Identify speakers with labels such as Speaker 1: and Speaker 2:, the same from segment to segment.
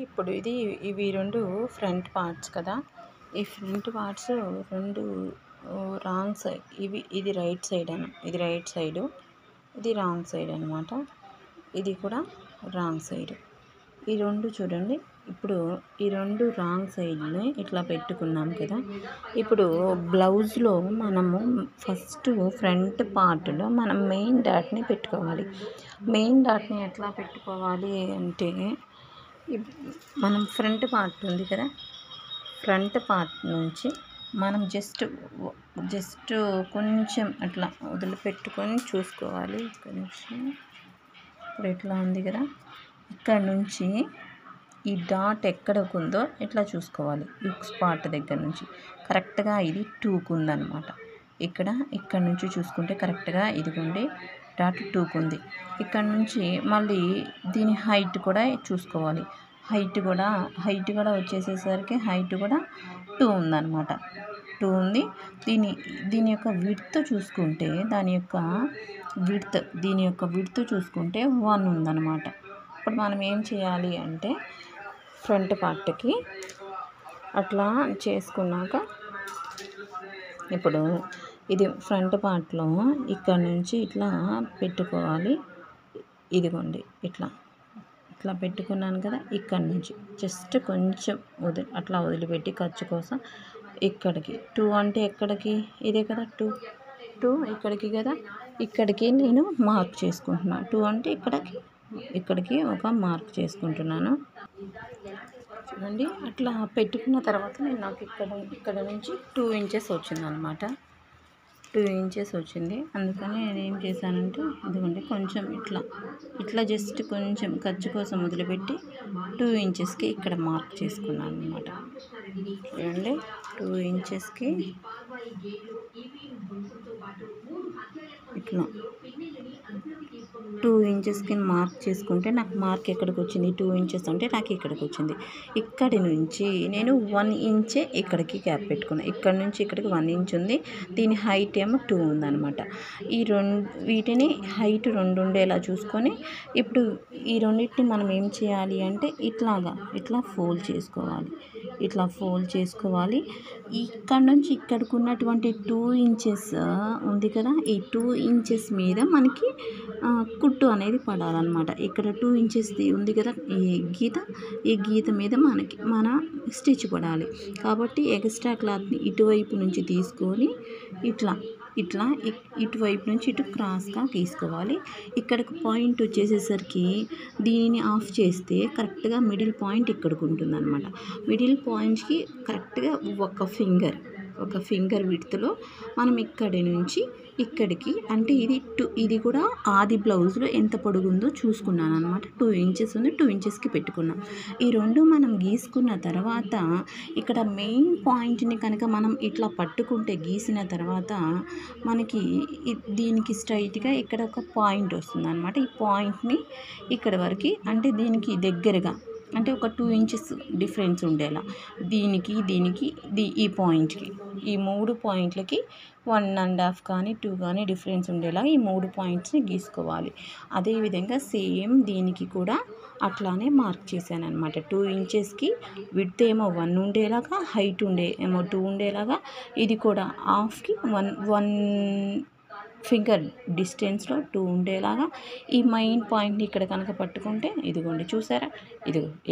Speaker 1: ఇప్పుడు ఇవి 2 front parts కదా. ఈ ఫ్రంట్ పార్ట్స్ 2 రాంగ్ సైడ్. ఇది రైట్ సైడ్ ఇది రైట్ సైడు, ఇది రాంగ్ సైడ్ అనమాట. ఇది కూడా రాంగ్ సైడ్. ఈ 2 చూడండి. ఇప్పుడు ఈ 2 రాంగ్ సైడ్ని ఇట్లా పెట్టుకున్నాం కదా. ఇప్పుడు బ్లౌజ్లో మనము ఫస్ట్ ఫ్రంట్ పార్ట్లో మనం మెయిన్ డాట్ని పెట్టుకోవాలి. మెయిన్ డాట్ని ఎట్లా పెట్టుకోవాలి అంటే, మనం ఫ్రంట్ పార్ట్ ఉంది కదా, ఫ్రంట్ పార్ట్ నుంచి మనం జస్ట్ కొంచెం అట్లా వదిలిపెట్టుకొని చూసుకోవాలి. ఒక నిమిషం. ఇప్పుడు ఇట్లా ఉంది కదా, ఇక్కడ నుంచి ఈ డాట్ ఎక్కడికి ఉందో ఇట్లా చూసుకోవాలి. ఈ స్పాట్ దగ్గర నుంచి కరెక్ట్గా ఇది 2కు ఉందన్నమాట. ఇక్కడ నుంచి చూసుకుంటే కరెక్ట్గా ఇదిగోండి డాట్ 2కు ఉంది. ఇక్కడ నుంచి మళ్ళీ దీని హైట్ కూడా చూసుకోవాలి. హైట్ కూడా వచ్చేసేసరికి హైట్ కూడా 2 ఉందన్నమాట. 2 ఉంది. దీని యొక్క విడ్త్ చూసుకుంటే దీని యొక్క విడ్త్ చూసుకుంటే 1 ఉందన్నమాట. ఇప్పుడు మనం ఏం చేయాలి అంటే, ఫ్రంట్ పార్ట్కి అట్లా చేసుకున్నాక, ఇప్పుడు ఇది ఫ్రంట్ పార్ట్లో ఇక్కడ నుంచి ఇట్లా పెట్టుకోవాలి. ఇదిగోండి ఇట్లా పెట్టుకున్నాను కదా. ఇక్కడ నుంచి జస్ట్ కొంచెం అట్లా వదిలిపెట్టి ఖర్చు కోసం ఇక్కడికి 2 అంటే ఎక్కడికి, ఇదే కదా 2 ఇక్కడికి కదా. ఇక్కడికి నేను మార్క్ చేసుకుంటున్నాను. 2 అంటే ఇక్కడికి ఒక మార్క్ చేసుకుంటున్నాను. చూడండి, అట్లా పెట్టుకున్న తర్వాత నాకు ఇక్కడ నుంచి 2 ఇంచెస్ వచ్చిందనమాట. 2 ఇంచెస్ వచ్చింది. అందుకని నేను ఏం చేశానంటే, ఇదిగోండి కొంచెం ఇట్లా జస్ట్ కొంచెం ఖర్చు కోసం వదిలిపెట్టి 2 ఇంచెస్కి ఇక్కడ మార్క్ చేసుకున్నాను అనమాట. చూడండి, 2 ఇంచెస్కి ఇట్లా 2 ఇంచెస్కి మార్క్ చేసుకుంటే నాకు మార్క్ ఎక్కడికి వచ్చింది, 2 ఇంచెస్ అంటే నాకు ఇక్కడికి వచ్చింది. ఇక్కడి నుంచి నేను 1 ఇంచే ఇక్కడికి గ్యాప్ పెట్టుకున్నాను. ఇక్కడ నుంచి ఇక్కడికి 1 ఇంచ్ ఉంది. దీని హైట్ ఏమో 2 ఉందన్నమాట. వీటిని హైట్ 2 ఉండేలా చూసుకొని, ఇప్పుడు ఈ రెండింటిని మనం ఏం చేయాలి అంటే, ఇట్లా ఫోల్డ్ చేసుకోవాలి. ఇక్కడ నుంచి ఇక్కడికి ఉన్నటువంటి 2 ఇంచెస్ ఉంది కదా, ఈ 2 ఇంచెస్ మీద మనకి కుట్టు అనేది పడాలన్నమాట. ఇక్కడ 2 ఇంచెస్ ఉంది కదా ఈ గీత మీద మన స్టిచ్ పడాలి. కాబట్టి ఎక్స్ట్రా క్లాత్ని ఇటువైపు నుంచి తీసుకొని ఇటువైపు నుంచి ఇటు క్రాస్గా తీసుకోవాలి. ఇక్కడికి పాయింట్ వచ్చేసేసరికి దీనిని ఆఫ్ చేస్తే కరెక్ట్గా మిడిల్ పాయింట్ ఇక్కడికి ఉంటుందన్నమాట. మిడిల్ పాయింట్కి కరెక్ట్గా ఒక ఫింగర్ విడ్త్లో మనం ఇక్కడి నుంచి ఇక్కడికి, అంటే ఇది కూడా ఆది బ్లౌజ్లో ఎంత పొడుగుందో చూసుకున్నాను అనమాట. 2 ఇంచెస్ ఉంది. 2 ఇంచెస్కి పెట్టుకున్నాం. ఈ 2 మనం గీసుకున్న తర్వాత, ఇక్కడ మెయిన్ పాయింట్ని కనుక మనం ఇట్లా పట్టుకుంటే గీసిన తర్వాత మనకి దీనికి స్ట్రైట్గా ఇక్కడ ఒక పాయింట్ వస్తుంది అనమాట. ఈ పాయింట్ని ఇక్కడ వరకు, అంటే దీనికి దగ్గరగా, అంటే ఒక 2 ఇంచెస్ డిఫరెన్స్ ఉండేలా దీనికి ఈ పాయింట్కి, ఈ 3 పాయింట్లకి 1.5 కానీ 2 కానీ డిఫరెన్స్ ఉండేలా ఈ 3 పాయింట్స్ని గీసుకోవాలి. అదేవిధంగా సేమ్ దీనికి కూడా అట్లానే మార్క్ చేశాను అనమాట. 2 ఇంచెస్కి విడ్త్ ఏమో 1 ఉండేలాగా, హైట్ ఏమో 2 ఉండేలాగా, ఇది కూడా హాఫ్కి 1 ఫింగర్ డిస్టెన్స్లో 2 ఉండేలాగా ఈ మెయిన్ పాయింట్ని ఇక్కడ కనుక పట్టుకుంటే, ఇదిగోండి చూసారా,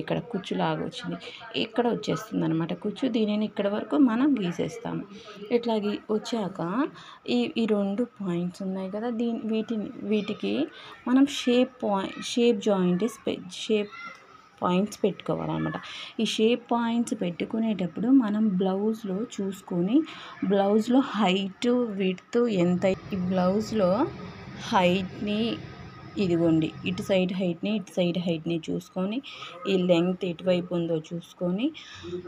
Speaker 1: ఇక్కడ కుచ్చులాగా వచ్చింది. ఇక్కడ వచ్చేస్తుంది అనమాట కుచ్చు. దీనిని ఇక్కడ వరకు మనం గీసేస్తాము. ఇట్లా వచ్చాక ఈ 2 పాయింట్స్ ఉన్నాయి కదా, వీటికి మనం షేప్ పాయింట్స్ పెట్టుకోవాలన్నమాట. ఈ షేప్ పాయింట్స్ పెట్టుకునేటప్పుడు మనం బ్లౌజ్లో చూసుకొని, బ్లౌజ్లో హైట్ విడ్త్ ఎంత, ఈ బ్లౌజ్లో హైట్ని ఇదిగోండి ఇటు సైడ్ హైట్ని చూసుకొని, ఈ లెంగ్త్ ఎటువైపు ఉందో చూసుకొని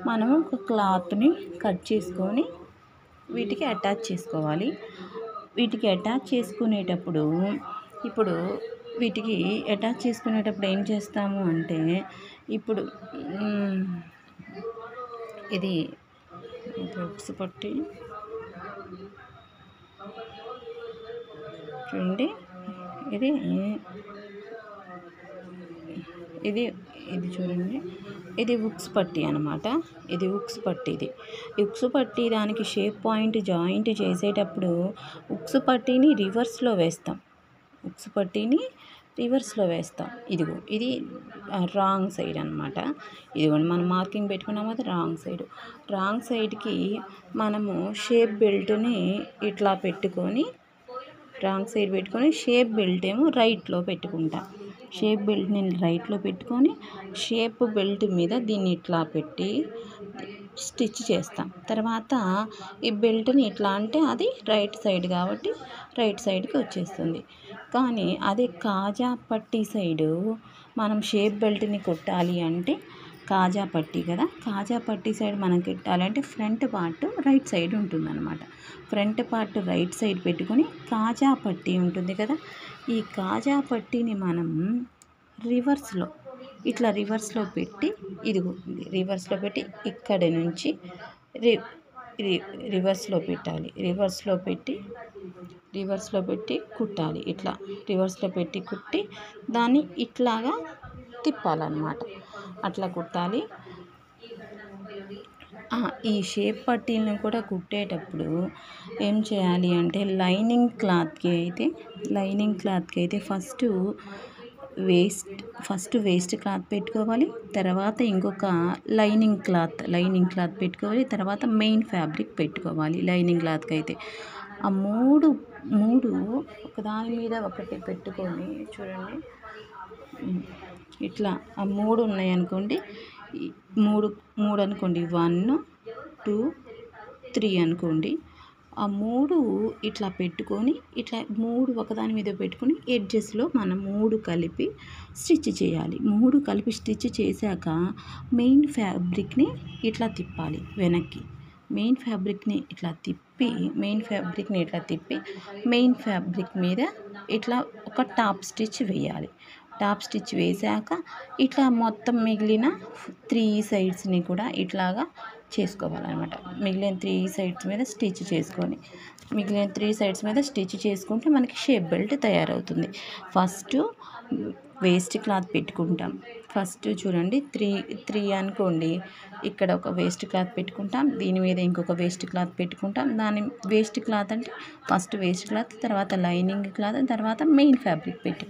Speaker 1: మనం ఒక క్లాత్ని కట్ చేసుకొని వీటికి అటాచ్ చేసుకోవాలి. వీటికి అటాచ్ చేసుకునేటప్పుడు ఏం చేస్తాము అంటే, ఇప్పుడు ఇది బాక్స్ పట్టి చూడండి, ఇది ఇది ఇది చూడండి, ఇది ఉక్స్ పట్టీ అనమాట. ఇది ఉక్స్ పట్టీ. ఈ ఉక్స్ పట్టీ దానికి షేప్ పాయింట్ జాయింట్ చేసేటప్పుడు ఉక్స్ పట్టీని రివర్స్లో వేస్తాం. ఉక్స్ పట్టీని రివర్స్లో వేస్తాం. ఇదిగో ఇది రాంగ్ సైడ్ అనమాట. ఇదిగోండి మనం మార్కింగ్ పెట్టుకున్నాం కదా, రాంగ్ సైడ్కి మనము షేప్ బెల్ట్ని ఇట్లా పెట్టుకొని రాంగ్ సైడ్ పెట్టుకొని షేప్ బెల్ట్ ఏమో రైట్లో పెట్టుకుంటాం. షేప్ బెల్ట్ని రైట్లో పెట్టుకొని షేప్ బెల్ట్ మీద దీన్ని ఇట్లా పెట్టి స్టిచ్ చేస్తాం. తర్వాత ఈ బెల్ట్ని ఇట్లా అంటే అది రైట్ సైడ్ కాబట్టి రైట్ సైడ్కి వచ్చేస్తుంది. కానీ అదే కాజా పట్టీ సైడు మనం షేప్ బెల్ట్ని కుట్టాలి అంటే కాజా పట్టీ కదా, కాజా పట్టీ సైడ్ మనం కుట్టాలంటే ఫ్రంట్ పార్ట్ రైట్ సైడ్ ఉంటుందన్నమాట. ఫ్రంట్ పార్ట్ రైట్ సైడ్ పెట్టుకొని కాజా పట్టీ ఉంటుంది కదా, ఈ కాజా పట్టీని మనం రివర్స్లో పెట్టి ఇదిగో రివర్స్లో పెట్టి ఇక్కడి నుంచి రివర్స్లో పెట్టాలి. రివర్స్లో పెట్టి కుట్టాలి. ఇట్లా రివర్స్లో పెట్టి కుట్టి దాన్ని ఇట్లాగా తిప్పాలన్నమాట. అట్లా కుట్టాలి. ఈ షేప్ పట్టీలను కూడా కుట్టేటప్పుడు ఏం చేయాలి అంటే లైనింగ్ క్లాత్కి అయితే ఫస్ట్ వేస్ట్ క్లాత్ పెట్టుకోవాలి. తర్వాత ఇంకొక లైనింగ్ క్లాత్ పెట్టుకోవాలి. తర్వాత మెయిన్ ఫ్యాబ్రిక్ పెట్టుకోవాలి. లైనింగ్ క్లాత్కి అయితే ఆ మూడు ఒకదాని మీద ఒకటి పెట్టుకొని చూడండి, ఇట్లా ఆ మూడు ఉన్నాయనుకోండి, మూడు అనుకోండి, 1 2 3 అనుకోండి. ఆ మూడు ఇట్లా పెట్టుకొని ఇట్లా మూడు ఒకదాని మీద పెట్టుకొని ఎడ్జెస్లో మనం మూడు కలిపి స్టిచ్ చేయాలి. మూడు కలిపి స్టిచ్ చేశాక మెయిన్ ఫ్యాబ్రిక్ని ఇట్లా తిప్పాలి వెనక్కి. మెయిన్ ఫ్యాబ్రిక్ని ఇట్లా తిప్పి మెయిన్ ఫ్యాబ్రిక్ మీద ఇట్లా ఒక టాప్ స్టిచ్ వేయాలి. టాప్ స్టిచ్ వేసాక ఇట్లా మొత్తం మిగిలిన 3 సైడ్స్ని కూడా ఇట్లాగా చేసుకోవాలన్నమాట. మిగిలిన 3 సైడ్స్ మీద స్టిచ్ చేసుకుంటే మనకి షేప్ బెల్ట్ తయారవుతుంది. ఫస్ట్ వేస్ట్ క్లాత్ పెట్టుకుంటాం. ఫస్ట్ చూడండి 3 అనుకోండి, ఇక్కడ ఒక వేస్ట్ క్లాత్ పెట్టుకుంటాం, దీని మీద ఇంకొక వేస్ట్ క్లాత్ పెట్టుకుంటాం. దాని వేస్ట్ క్లాత్ అంటే ఫస్ట్ వేస్ట్ క్లాత్, తర్వాత లైనింగ్ క్లాత్, తర్వాత మెయిన్ ఫ్యాబ్రిక్ పెట్టుకుంటాం.